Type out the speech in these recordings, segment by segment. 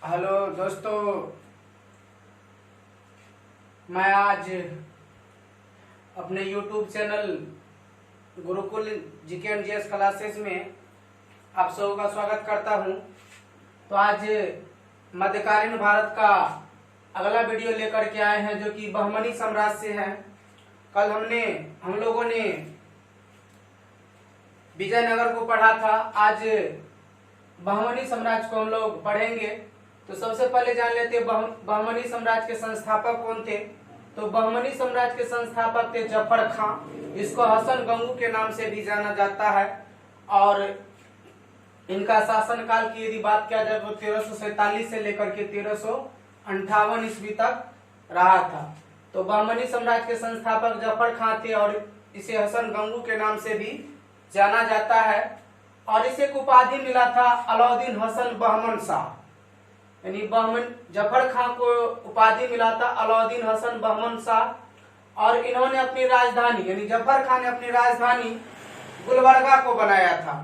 Hello दोस्तों, मैं आज अपने YouTube channel Gurukul GK and GS classes में आप सबों का स्वागत करता हूं। तो आज मध्यकालीन भारत का अगला वीडियो लेकर के आए हैं जो कि बहमनी साम्राज्य से है। कल हम लोगों ने विजयनगर को पढ़ा था, आज बहमनी साम्राज्य को हम लोग पढ़ेंगे। तो सबसे पहले जान लेते हैं बहमनी साम्राज्य के संस्थापक कौन थे। तो बहमनी साम्राज्य के संस्थापक थे जफर खां, इसको हसन गंगू के नाम से भी जाना जाता है। और इनका शासनकाल की यदि बात किया जाए तो 1347 से लेकर के 1358 ईस्वी तक रहा था। तो बहमनी साम्राज्य के संस्थापक जफर खां थे और इसे हसन गंगू के नाम से भी जाना जाता है। और इसे एक उपाधि मिला था अलाउद्दीन हसन बहमन शाह, यानी जफर खां को उपाधि मिला था अलाउद्दीन हसन बहमन शाह। और इन्होंने अपनी राजधानी यानी जफर खां ने अपनी राजधानी गुलबर्गा को बनाया था।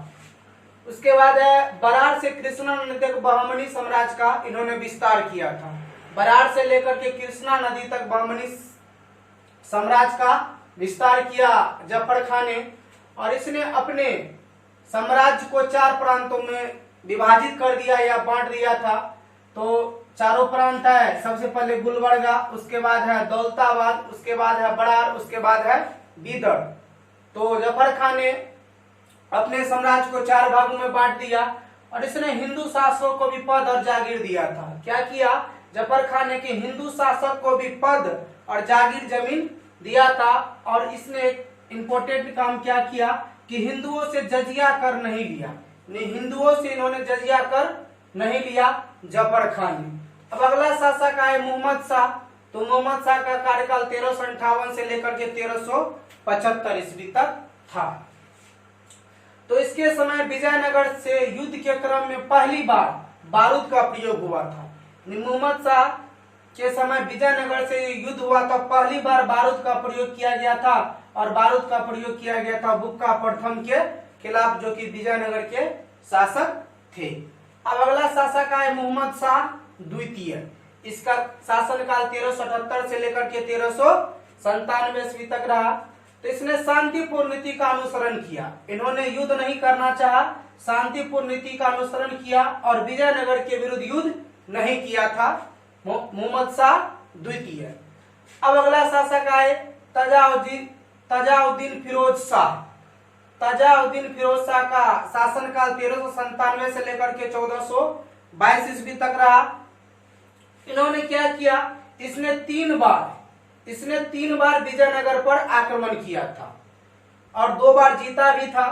उसके बाद बरार से कृष्णा नदी तक बहमनी साम्राज्य का इन्होंने विस्तार किया था। बरार से लेकर के कृष्णा नदी तक बहमनी साम्राज्य का विस्तार किया जफर खां ने। और इसने अपने साम्राज्य को 4 प्रांतों में विभाजित कर दिया या बांट दिया था। तो चारों प्रांत है, सबसे पहले गुलबर्गा, उसके बाद है दौलताबाद, उसके बाद है बरार, उसके बाद है बीदर। तो जफर खां ने अपने साम्राज्य को 4 भागों में बांट दिया और इसने हिंदू शासकों को भी पद और जागीर दिया था। क्या किया जफर खां ने कि हिंदू शासक को भी पद और जागीर जमीन दिया था। और इसने एक इंपॉर्टेंट काम क्या किया कि हिंदुओं से जजिया कर नहीं लिया, हिंदुओं से इन्होंने जजिया कर नहीं लिया जफर खां ने। अब अगला शासक आए मोहम्मद शाह। तो मोहम्मद शाह का कार्यकाल 1358 से लेकर के 1375 ईस्वी तक था। तो इसके समय विजयनगर से युद्ध के क्रम में पहली बार बारूद का प्रयोग हुआ था। मोहम्मद शाह के समय विजयनगर से युद्ध हुआ था, पहली बार बारूद का प्रयोग किया गया था। और बारूद का प्रयोग किया गया था बुक्का प्रथम के खिलाफ, जो कि विजयनगर के शासक थे। अब अगला शासक आए मोहम्मद शाह द्वितीय। इसका शासनकाल 1378 से लेकर के 1397 ईस्वी तक रहा। तो इसने शांतिपूर्ण नीति का अनुसरण किया, इन्होंने युद्ध नहीं करना चाहा, शांतिपूर्ण नीति का अनुसरण किया और विजयनगर के विरुद्ध युद्ध नहीं किया था मोहम्मद शाह द्वितीय। अब अगला शासक आए तजाउद्दीन फिरोज शाह। तजाउद्दीन फिरोज शाह का शासनकाल 1397 से लेकर के 1422 ईस्वी तक रहा। इन्होंने क्या किया, इसने तीन बार विजयनगर पर आक्रमण किया था और 2 बार जीता भी था।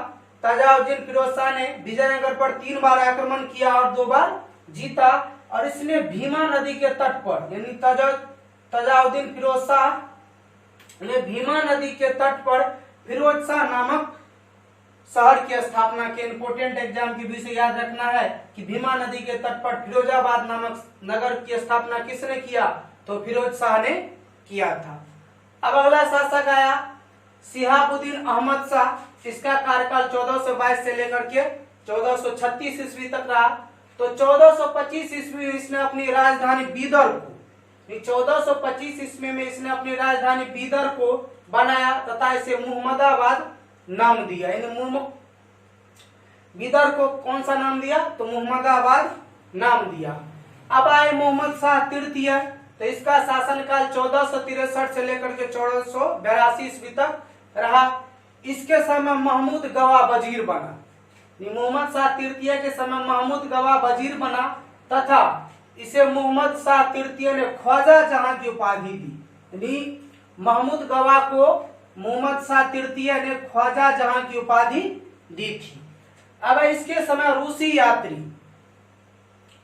तजाउद्दीन फिरोज शाह ने विजयनगर पर 3 बार आक्रमण किया और 2 बार जीता। और इसने भीमा नदी के तट पर यानी तजाउद्दीन फिरोज शाह ने भीमा नदी के तट पर फिरोज शाह नामक शहर की स्थापना की। इंपोर्टेंट एग्जाम की विषय याद रखना है कि भीमा नदी के तट पर फिरोजाबाद नामक नगर की स्थापना किसने किया, तो फिरोज शाह ने किया था। अब अगला शासक आया शिहाबुद्दीन अहमद शाह। इसका कार्यकाल 1422 से लेकर के 1436 ईस्वी तक रहा। तो 1425 ईस्वी में इसने अपनी राजधानी बीदर को 1425 ईस्वी में इसने अपनी राजधानी बीदर को बनाया तथा इसे मुहम्मदाबाद नाम दिया। बीदर को कौन सा नाम दिया, तो मुहम्मदाबाद नाम दिया। अब आए मोहम्मद शाह तृतीय। तो इसका शासनकाल 1463 से लेकर के 1482 ईस्वी तक रहा। इसके समय महमूद गवा वजीर बना। मोहम्मद शाह तृतीय के समय महमूद गवा वजीर बना तथा इसे मोहम्मद शाह तृतीय ने ख्वाजा जहां की उपाधि दी। महमूद गवा को मोहम्मद शाह तृतीय ने ख्वाजा जहां की उपाधि दी थी। अब इसके समय रूसी यात्री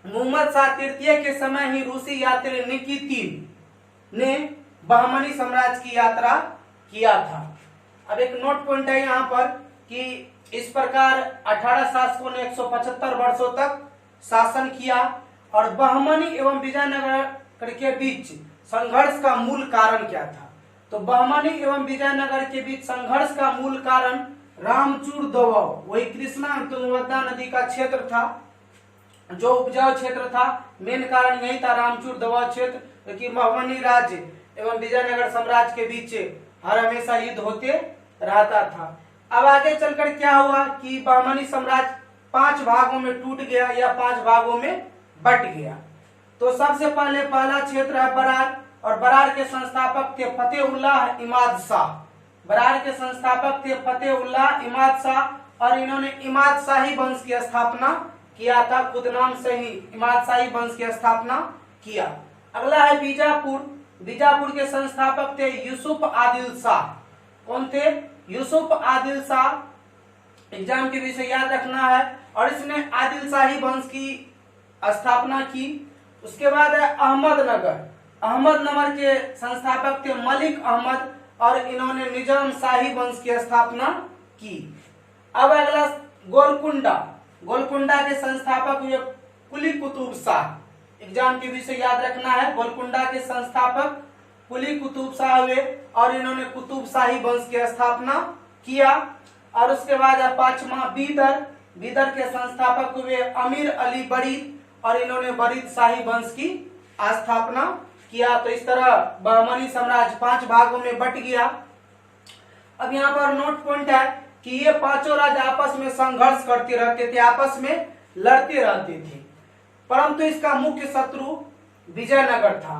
मोहम्मद शाह तृतीय के समय ही रूसी यात्री निकितिन ने बहमनी साम्राज्य की यात्रा किया था। अब एक नोट पॉइंट है यहाँ पर कि इस प्रकार 18 शासकों ने 175 वर्षों तक शासन किया। और बहमनी एवं विजयनगर के बीच संघर्ष का मूल कारण क्या था, तो बहमनी एवं विजयनगर के बीच संघर्ष का मूल कारण रामचूर दबाव, वही कृष्णा तुंगभद्रा नदी का क्षेत्र था। जो उपजाऊ क्षेत्र था, मेन कारण यही था रामचूर दबाव क्षेत्र, क्योंकि बहमनी राज्य एवं विजयनगर साम्राज्य के बीच हर हमेशा युद्ध होते रहता था। अब आगे चलकर क्या हुआ कि बहमनी साम्राज्य 5 भागों में टूट गया या 5 भागों में बट गया। तो सबसे पहले पहला क्षेत्र है बरार, और बरार के संस्थापक थे फतेहुल्लाह इमाद शाह। बरार के संस्थापक थे फतेहुल्लाह इमाद शाह, और इन्होंने इमाद शाही वंश की स्थापना किया था। खुद नाम से ही इमाद शाही वंश की स्थापना किया। अगला है बीजापुर। बीजापुर के संस्थापक थे यूसुफ आदिल शाह। कौन थे? यूसुफ आदिल शाह। एग्जाम के विषय याद रखना है। और इसने आदिल शाही वंश की स्थापना की। उसके बाद है अहमदनगर। अहमदनगर के संस्थापक थे मलिक अहमद, और इन्होंने निजाम शाही वंश की स्थापना की। अब अगला गोलकुंडा। गोलकुंडा के संस्थापक हुए कुली कुतुब शाह। एग्जाम के विषय याद रखना है। गोलकुंडा के संस्थापक कुली कुतुब शाह हुए, और इन्होंने कुतुब शाही वंश की स्थापना किया। और उसके बाद है 5वां बीदर। बीदर के संस्थापक हुए अमीर अली बरीद, और इन्होंने बरीद शाही वंश की स्थापना किया। तो इस तरह बहमनी साम्राज्य 5 भागों में बट गया। अब यहाँ पर नोट पॉइंट है कि ये पांचों राज्य आपस में संघर्ष करते रहते थे, आपस में लड़ते रहते थे, परंतु इसका मुख्य शत्रु विजयनगर था।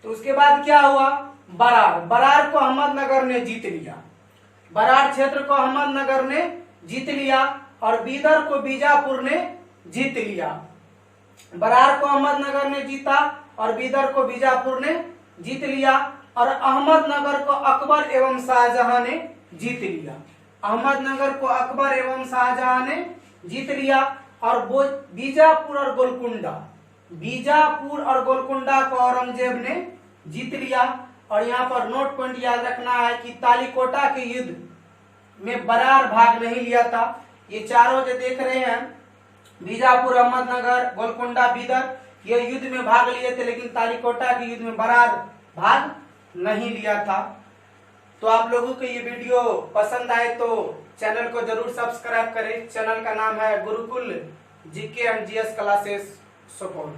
तो उसके बाद क्या हुआ? बरार। बरार को अहमदनगर ने जीत लिया। बरार क्षेत्र को अहमदनगर ने जीत लिया, और बीदर को बीजापुर ने जीत लिया। बरार को अहमदनगर ने जीता, और बीदर को बीजापुर ने जीत लिया, और अहमदनगर को अकबर एवं शाहजहां ने जीत लिया। अहमदनगर को अकबर एवं शाहजहां ने जीत लिया। और बीजापुर और गोलकुंडा, बीजापुर और गोलकुंडा को औरंगजेब ने जीत लिया। और यहाँ पर नोट पॉइंट याद रखना है कि तालीकोटा के युद्ध में बरार भाग नहीं लिया था। ये चारों जो देख रहे हैं, बीजापुर, अहमदनगर, गोलकुंडा, बीदर, ये युद्ध में भाग लिए थे, लेकिन तालीकोटा के युद्ध में बरार भाग नहीं लिया था। तो आप लोगों को ये वीडियो पसंद आए तो चैनल को जरूर सब्सक्राइब करें। चैनल का नाम है Gurukul GK and GS classes Supaul.